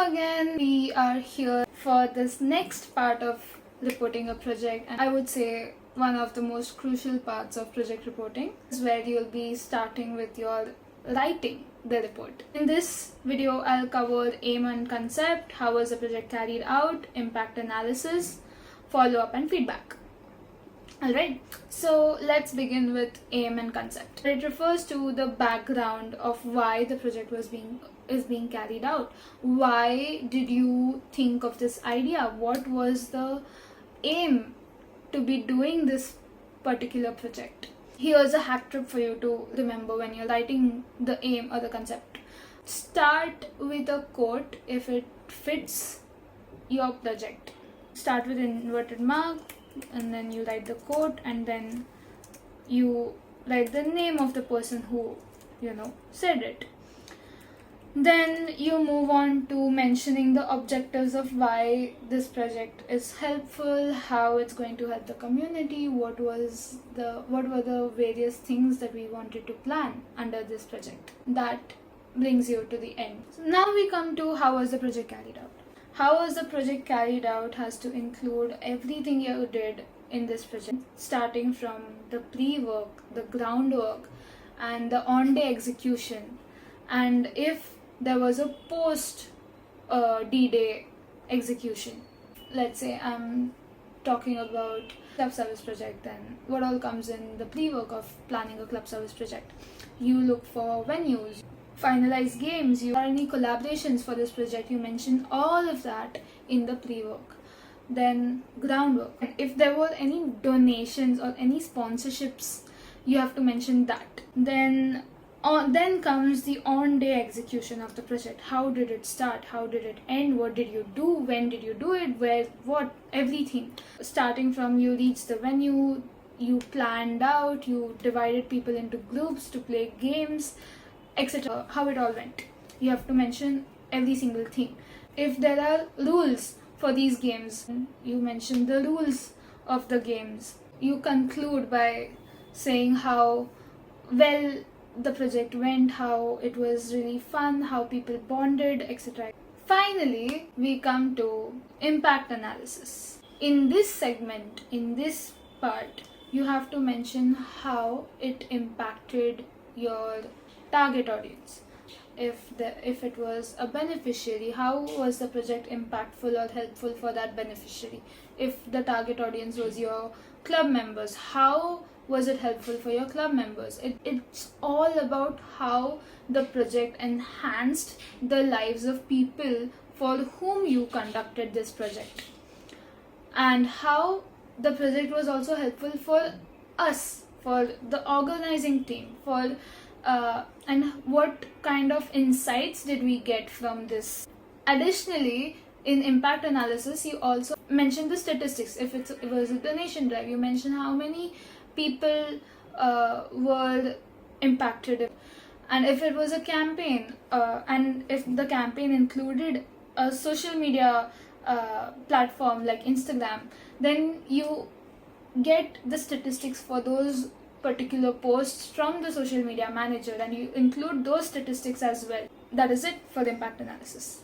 Hello again, we are here for this next part of reporting a project, and I would say one of the most crucial parts of project reporting is where you'll be starting with your writing the report. In this video, I'll cover aim and concept, how was the project carried out, impact analysis, follow-up and feedback. Alright, so let's begin with aim and concept. It refers to the background of why the project is being carried out. Why did you think of this idea? What was the aim to be doing this particular project? Here's a hack tip for you to remember when you're writing the aim or the concept. Start with a quote if it fits your project. Start with inverted mark, and then you write the quote, and then you write the name of the person who said it. Then you move on to mentioning the objectives of why this project is helpful, how it's going to help the community, what were the various things that we wanted to plan under this project. That brings you to the end. So now we come to how was the project carried out. How was the project carried out has to include everything you did in this project, starting from the pre-work, the groundwork, and the on-day execution. And if there was a post-D-Day execution, let's say I'm talking about club service project, then what all comes in the pre-work of planning a club service project? You look for venues, finalize games, you are any collaborations for this project, you mention all of that in the pre-work. Then groundwork. If there were any donations or any sponsorships, you have to mention that. Then comes the on-day execution of the project. How did it start? How did it end? What did you do? When did you do it? Where? What? Everything. Starting from you reached the venue, you planned out, you divided people into groups to play games, etc. How it all went. You have to mention every single thing. If there are rules for these games, you mention the rules of the games. You conclude by saying how well the project went, how it was really fun, how people bonded, etc. Finally, we come to impact analysis. In this segment, in this part, you have to mention how it impacted your target audience. If it was a beneficiary, how was the project impactful or helpful for that beneficiary? If the target audience was your club members, how was it helpful for your club members? It's all about how the project enhanced the lives of people for whom you conducted this project, and how the project was also helpful for us, for the organizing team, and what kind of insights did we get from this. Additionally, in impact analysis, you also mention the statistics. If it was a donation drive, you mention how many people were impacted, and if it was a campaign, and if the campaign included a social media platform like Instagram, then you get the statistics for those particular posts from the social media manager, and you include those statistics as well. That is it for the impact analysis.